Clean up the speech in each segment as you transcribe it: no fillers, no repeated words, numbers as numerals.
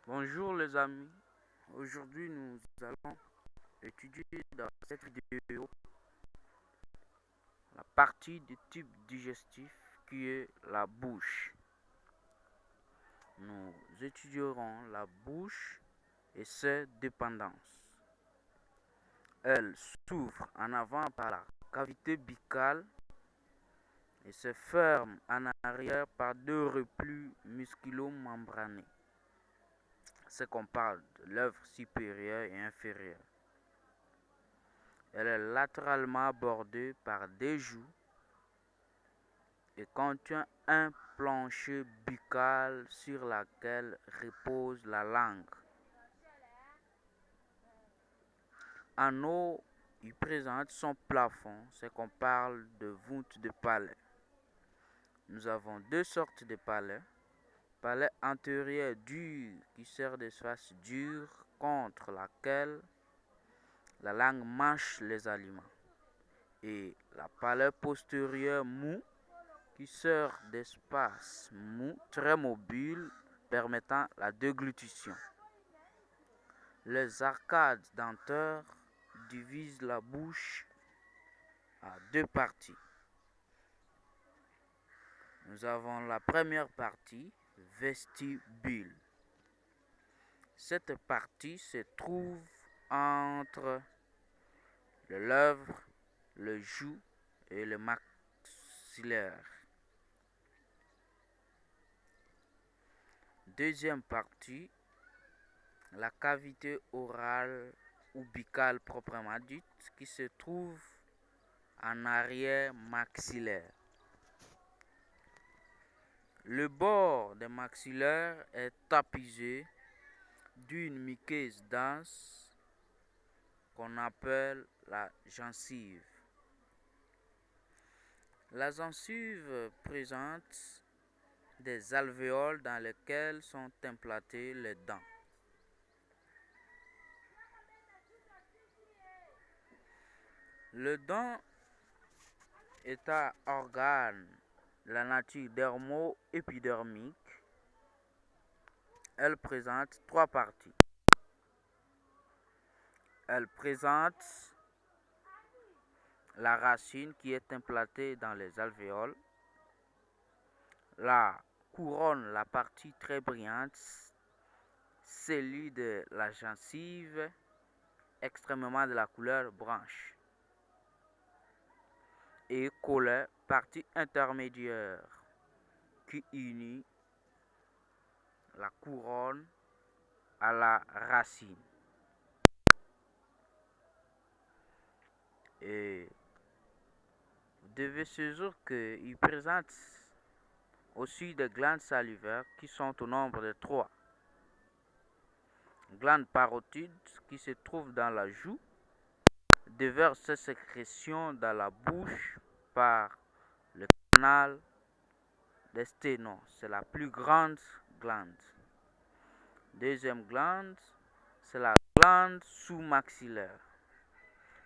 Bonjour les amis, aujourd'hui nous allons étudier dans cette vidéo la partie du tube digestif qui est la bouche. Nous étudierons la bouche et ses dépendances. Elle s'ouvre en avant par la cavité buccale et se ferme en arrière par deux replis musculo-membranés. C'est qu'on parle de l'œuvre supérieure et inférieure. Elle est latéralement bordée par des joues et contient un plancher buccal sur lequel repose la langue. En haut, il présente son plafond, c'est qu'on parle de voûte de palais. Nous avons deux sortes de palais. Palais antérieur dur qui sert d'espace dur contre laquelle la langue mâche les aliments. Et la palais postérieur mou qui sert d'espace mou très mobile permettant la déglutition. Les arcades dentaires divisent la bouche en deux parties. Nous avons la première partie, vestibule. Cette partie se trouve entre le lèvre, le joue et le maxillaire. Deuxième partie, la cavité orale ou buccale proprement dite qui se trouve en arrière maxillaire. Le bord des maxillaires est tapissé d'une muqueuse dense qu'on appelle la gencive. La gencive présente des alvéoles dans lesquels sont implantées les dents. Le dent est un organe de la nature dermo-épidermique. Elle présente trois parties. Elle présente la racine qui est implantée dans les alvéoles. La couronne, la partie très brillante, celle de la gencive, extrêmement de la couleur blanche. Et collet, partie intermédiaire qui unit la couronne à la racine. Et vous devez saisir qu'il présente aussi des glandes salivaires qui sont au nombre de 3. Glande parotide qui se trouve dans la joue, déverse ses sécrétions dans la bouche par le canal des sténons. C'est la plus grande glande. Deuxième glande, c'est la glande sous-maxillaire.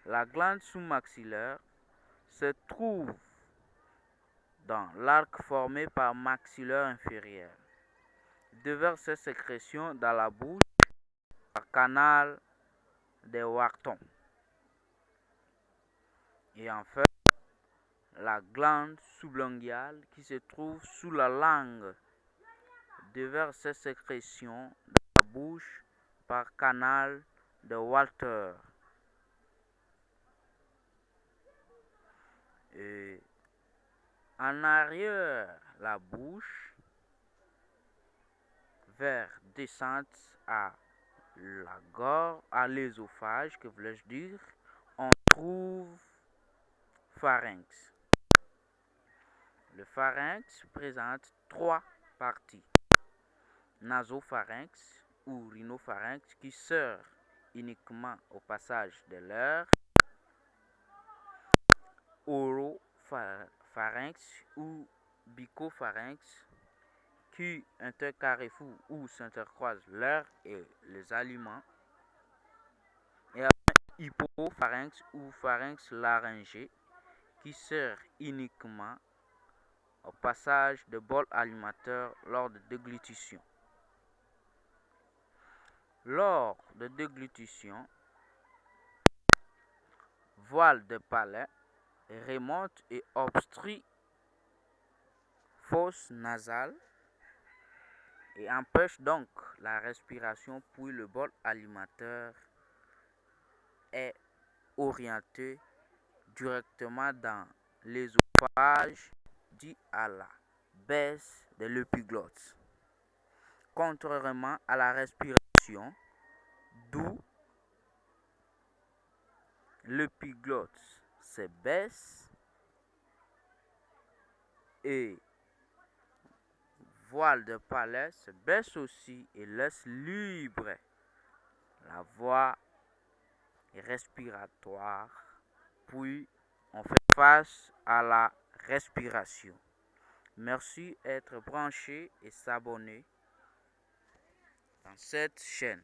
La glande sous-maxillaire se trouve dans l'arc formé par maxillaire inférieur. Déverse ses sécrétions dans la bouche par canal des Wharton. Et enfin, la glande sublinguale qui se trouve sous la langue déverse ses sécrétions dans la bouche par canal de Walter. Et en arrière, la bouche, vers descente à la gorge, à l'œsophage, que voulais-je dire, on trouve pharynx. Le pharynx présente 3 parties. Nasopharynx ou rhinopharynx qui sert uniquement au passage de l'air. Oropharynx ou buccopharynx qui intercarrefoue ou s'intercroise l'air et les aliments. Et enfin, hypopharynx ou pharynx laryngé qui sert uniquement au passage de bol alimentaire lors de déglutition. Lors de déglutition, voile de palais remonte et obstrue fosse nasale et empêche donc la respiration, puis le bol alimentaire est orienté directement dans l'œsophage dû à la baisse de l'épiglotte. Contrairement à la respiration, d'où l'épiglotte se baisse et voile de palais se baisse aussi et laisse libre la voie respiratoire, puis on fait face à la respiration. Merci d'être branché et s'abonner dans cette chaîne.